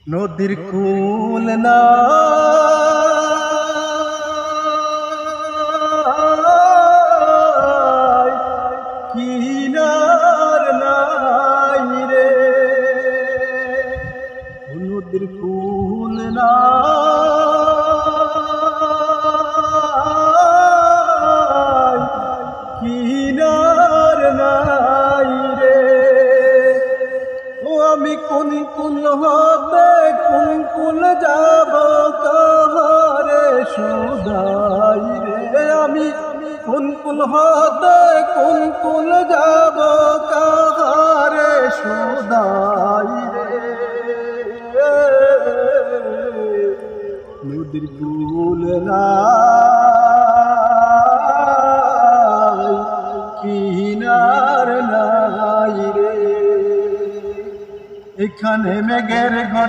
নদীর কূল না কিনার নাই রে, নদীর কূল না কিনার নাই রে। ও আমি কোন কুল হতে কোন কুল যাব কাহারে সুদাই রে, আমি কোন কুল হতে কোন কুল যাব কাহারে সুদাই রে। নদীর কূল নাই কিনার নাই রে, এখানে মেঘের ঘর